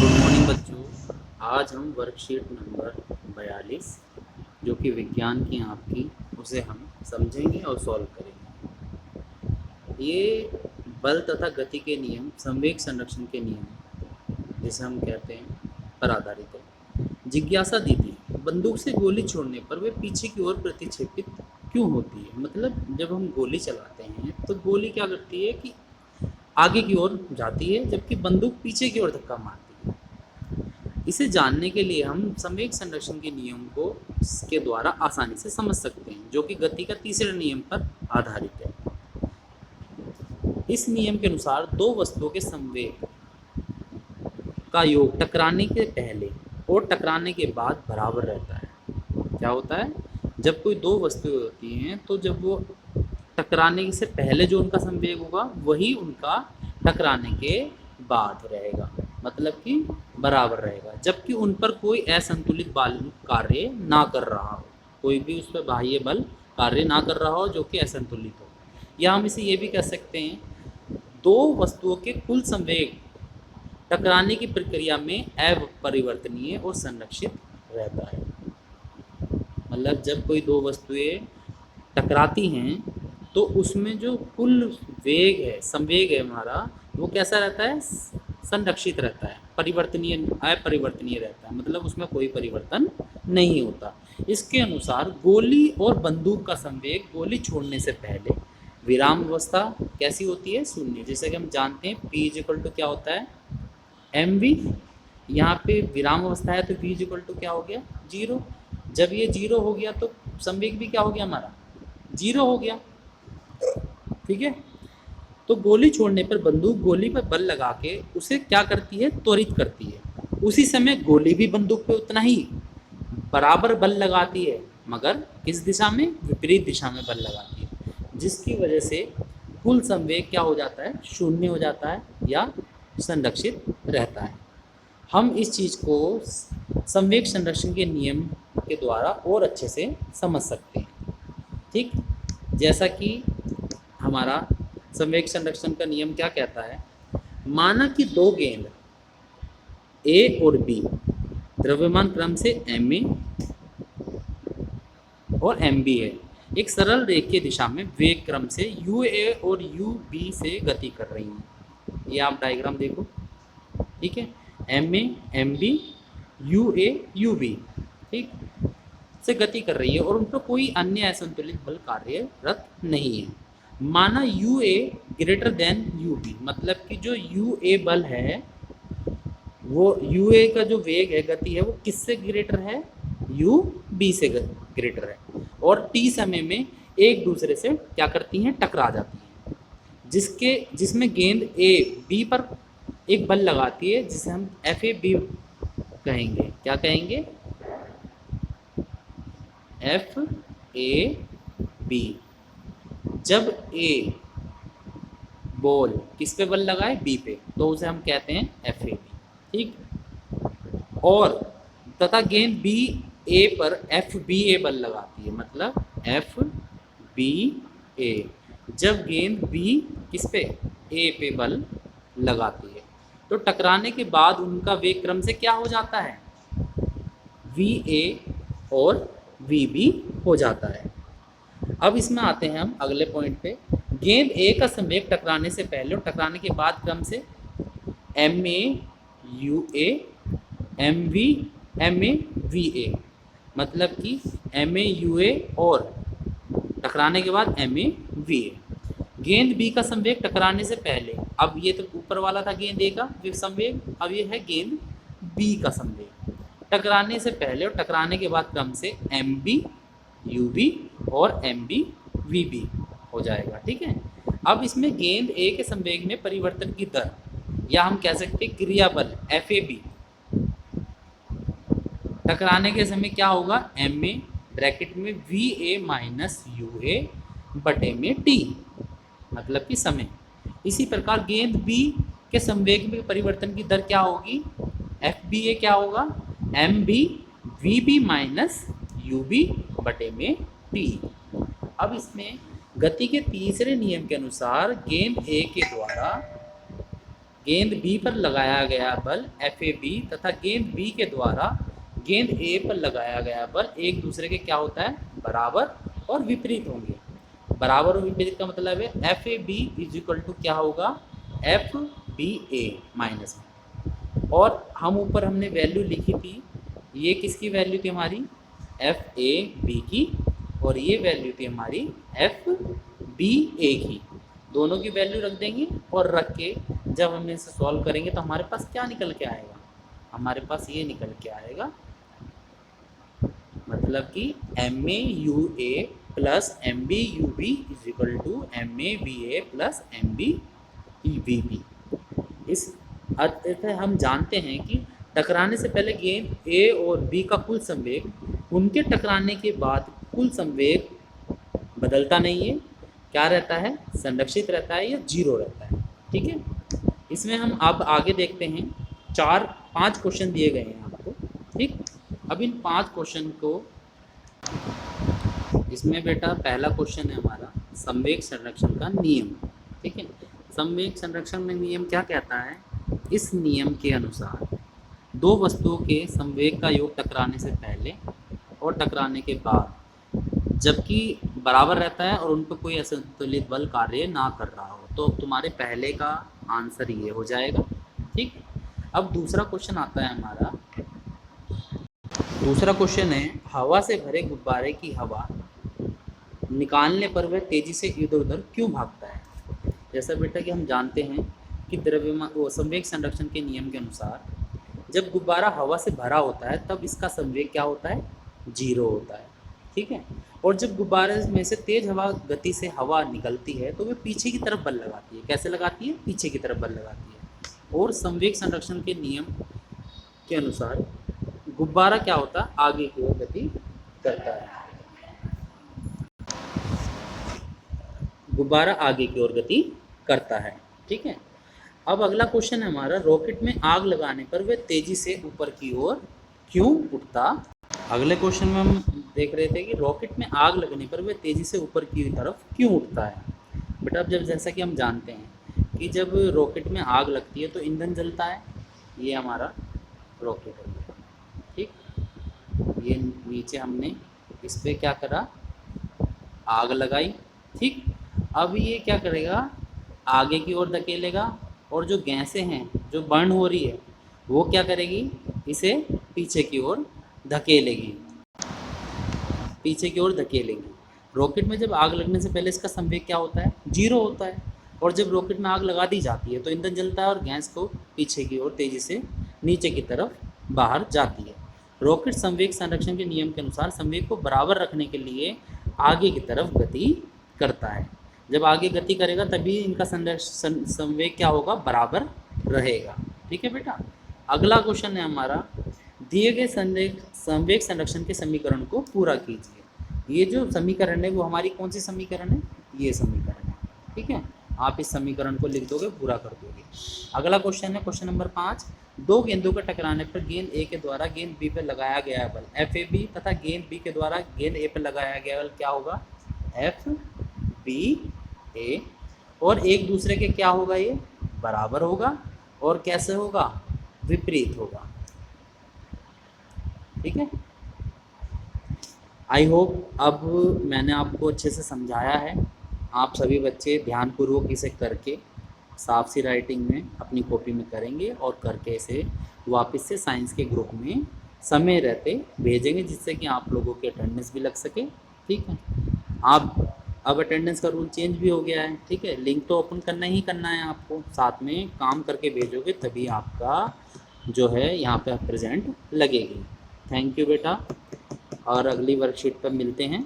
Good morning बच्चों। आज हम वर्कशीट नंबर 42 जो कि विज्ञान की आपकी उसे हम समझेंगे और सॉल्व करेंगे। ये बल तथा गति के नियम, संवेग संरक्षण के नियम जिसे हम कहते हैं पर आधारित है। जिज्ञासा दी थी, बंदूक से गोली छोड़ने पर वे पीछे की ओर प्रतिक्षेपित क्यों होती है। मतलब जब हम गोली चलाते हैं तो गोली क्या करती है कि आगे की ओर जाती है, जबकि बंदूक पीछे की ओर धक्का मारती है। इसे जानने के लिए हम संवेग संरक्षण के नियम को के द्वारा आसानी से समझ सकते हैं, जो कि गति का तीसरे नियम पर आधारित है। इस नियम के अनुसार दो वस्तुओं के संवेग का योग टकराने के पहले और टकराने के बाद बराबर रहता है। क्या होता है, जब कोई दो वस्तुएं होती हैं तो जब वो टकराने से पहले जो उनका संवेग होगा वही उनका टकराने के बाद रहेगा, मतलब कि बराबर रहेगा, जबकि उन पर कोई असंतुलित बल कार्य ना कर रहा हो, कोई भी उस पर बाह्य बल कार्य ना कर रहा हो जो कि असंतुलित हो। या हम इसे ये भी कह सकते हैं, दो वस्तुओं के कुल संवेग टकराने की प्रक्रिया में अपरिवर्तनीय और संरक्षित रहता है। मतलब जब कोई दो वस्तुएं टकराती हैं तो उसमें जो कुल वेग है, संवेग है हमारा, वो कैसा रहता है, संरक्षित रहता है, परिवर्तनीय अपरिवर्तनीय रहता है, मतलब उसमें कोई परिवर्तन नहीं होता। इसके अनुसार गोली और बंदूक का संवेग गोली छोड़ने से पहले विराम अवस्था कैसी होती है, शून्य। जैसे कि हम जानते हैं P इक्वल टू क्या होता है, mv। यहाँ पे विराम अवस्था है तो V इक्वल टू क्या हो गया, जीरो। जब ये जीरो हो गया तो संवेग भी क्या हो गया, हमारा जीरो हो गया। ठीक है, तो गोली छोड़ने पर बंदूक गोली पर बल लगा के उसे क्या करती है, त्वरित करती है। उसी समय गोली भी बंदूक पे उतना ही बराबर बल लगाती है, मगर किस दिशा में, विपरीत दिशा में बल लगाती है, जिसकी वजह से कुल संवेग क्या हो जाता है, शून्य हो जाता है या संरक्षित रहता है। हम इस चीज़ को संवेग संरक्षण के नियम के द्वारा और अच्छे से समझ सकते हैं। ठीक, जैसा कि हमारा संवेग संरक्षण का नियम क्या कहता है, माना कि दो गेंद ए और बी द्रव्यमान क्रम से एम ए और एम बी है, एक सरल रेखीय दिशा में वेग क्रम से यू ए और यू बी से गति कर रही हैं। ये आप डायग्राम देखो, ठीक है, M A M B U A U B, ठीक से गति कर रही है और उन पर कोई अन्य असंतुलित बल कार्यरत नहीं है। माना U A greater than U B, मतलब कि जो यू ए बल है वो यू ए का जो वेग है, गति है, वो किससे ग्रेटर है, यू बी से ग्रेटर है, और टी समय में एक दूसरे से क्या करती हैं, टकरा जाती हैं, जिसमें गेंद ए बी पर एक बल लगाती है जिसे हम एफ ए बी कहेंगे। क्या कहेंगे, एफ ए बी। जब ए बॉल किस पे बल लगाए, बी पे, तो उसे हम कहते हैं एफ ए बी। ठीक, और तथा गेंद बी ए पर एफ बी ए बल लगाती है, मतलब एफ बी ए। जब गेंद बी किस पे, ए पे बल लगाती है, तो टकराने के बाद उनका वेग क्रम से क्या हो जाता है, वी ए और वी बी हो जाता है। अब इसमें आते हैं हम अगले पॉइंट पे, गेंद ए का संवेग टकराने से पहले और टकराने के बाद क्रम से M A U A M A V A, मतलब कि एम ए यू ए और टकराने के बाद एम ए वी ए। गेंद बी का संवेग टकराने से पहले, अब ये तो ऊपर वाला था गेंद ए का संवेग, अब ये है गेंद बी का संवेग टकराने से पहले और टकराने के बाद क्रम से एम बी यू बी और एम बी वी बी हो जाएगा। ठीक है, अब इसमें गेंद ए के संवेग में परिवर्तन की दर, या हम कह सकते हैं क्रिया बल, एफ ए बी टकराने के समय क्या होगा, एम ए ब्रैकेट में V A minus U A बटे में टी, मतलब कि समय। इसी प्रकार गेंद बी के संवेग में परिवर्तन की दर क्या होगी, एफ बी ए क्या होगा, M B V B minus U B बटे में टी। अब इसमें गति के तीसरे नियम के अनुसार गेंद ए के द्वारा गेंद बी पर लगाया गया बल FAB तथा गेंद बी के द्वारा गेंद ए पर लगाया गया बल एक दूसरे के क्या होता है, बराबर और विपरीत होंगे। बराबर और विपरीत का मतलब है FAB इज इक्वल टू क्या होगा, FBA माइनस में। और हम ऊपर हमने वैल्यू लिखी थी, ये किसकी वैल्यू थी हमारी, FAB की, और ये वैल्यू थी हमारी FBA की। दोनों की वैल्यू रख देंगे और रख के जब हम इसे सॉल्व करेंगे तो हमारे पास क्या निकल के आएगा, हमारे पास ये निकल के आएगा, मतलब कि MAUA plus MBUB is equal to MABA plus MBVB। इस अर्थ से हम जानते हैं कि टकराने से पहले गेंद A और B का कुल संवेग, उनके टकराने के बाद कुल संवेग बदलता नहीं है, क्या रहता है, संरक्षित रहता है या जीरो रहता है। ठीक है, इसमें हम अब आगे देखते हैं, 4-5 क्वेश्चन दिए गए हैं आपको। ठीक, अब इन 5 क्वेश्चन को, इसमें बेटा पहला क्वेश्चन है हमारा संवेग संरक्षण का नियम। ठीक है, संवेग संरक्षण में नियम क्या कहता है, इस नियम के अनुसार दो वस्तुओं के संवेग का योग टकराने से पहले और टकराने के बाद जबकि बराबर रहता है और उन पर कोई असंतुलित बल कार्य ना कर रहा हो, तो तुम्हारे पहले का आंसर ये हो जाएगा। ठीक, अब दूसरा क्वेश्चन आता है हमारा, दूसरा क्वेश्चन है, हवा से भरे गुब्बारे की हवा निकालने पर वह तेजी से इधर उधर क्यों भागता है। जैसा बेटा कि हम जानते हैं कि द्रव्यमान संवेग संरक्षण के नियम के अनुसार जब गुब्बारा हवा से भरा होता है तब इसका संवेग क्या होता है, जीरो होता है। ठीक है, और जब गुब्बारे में से तेज हवा गति से हवा निकलती है तो वह पीछे की तरफ बल लगाती है। कैसे लगाती है, पीछे की तरफ बल लगाती है। और संवेग संरक्षण के नियम के अनुसार गुब्बारा क्या होता है, आगे की ओर गति करता है, गुब्बारा आगे की ओर गति करता है। ठीक है, अब अगला क्वेश्चन है हमारा, रॉकेट में आग लगाने पर वह तेजी से ऊपर की ओर क्यों उठता। अगले क्वेश्चन में हम देख रहे थे कि रॉकेट में आग लगने पर वह तेजी से ऊपर की तरफ क्यों उठता है। बेटा अब जब जैसा कि हम जानते हैं कि जब रॉकेट में आग लगती है तो ईंधन जलता है, ये हमारा रॉकेट है। ठीक, ये नीचे हमने इस पर क्या करा, आग लगाई। ठीक, अब ये क्या करेगा, आगे की ओर धकेलेगा और जो गैसें हैं जो बर्न हो रही है वो क्या करेगी, इसे पीछे की ओर धकेलेगी, पीछे की ओर धकेलेगी। रॉकेट में जब आग लगने से पहले इसका संवेग क्या होता है, जीरो होता है, और जब रॉकेट में आग लगा दी जाती है तो ईंधन जलता है और गैस को पीछे की ओर तेजी से नीचे की तरफ बाहर जाती है। रॉकेट संवेग संरक्षण के नियम के अनुसार संवेग को बराबर रखने के लिए आगे की तरफ गति करता है। जब आगे गति करेगा तभी इनका संवेग क्या होगा, बराबर रहेगा। ठीक है बेटा, अगला क्वेश्चन है हमारा, दिए गए संवेग संरक्षण के समीकरण को पूरा कीजिए। ये जो समीकरण है वो हमारी कौन सी समीकरण है, ये समीकरण है। ठीक है, आप इस समीकरण को लिख दोगे, पूरा कर दोगे। अगला क्वेश्चन है क्वेश्चन नंबर 5, दो गेंदों के टकराने पर गेंद ए के द्वारा गेंद बी पर लगाया गया बल FAB तथा गेंद बी के द्वारा गेंद ए पर लगाया गया बल क्या होगा, FBA, और एक दूसरे के क्या होगा, ये बराबर होगा और कैसे होगा, विपरीत होगा। ठीक है, आई होप अब मैंने आपको अच्छे से समझाया है। आप सभी बच्चे ध्यानपूर्वक इसे करके साफ सी राइटिंग में अपनी कॉपी में करेंगे और करके इसे वापस से साइंस के ग्रुप में समय रहते भेजेंगे, जिससे कि आप लोगों की अटेंडेंस भी लग सके। ठीक है, आप अब अटेंडेंस का रूल चेंज भी हो गया है। ठीक है, लिंक तो ओपन करना ही करना है आपको, साथ में काम करके भेजोगे तभी आपका जो है यहाँ पे प्रेजेंट लगेगी। थैंक यू बेटा, और अगली वर्कशीट पर मिलते हैं।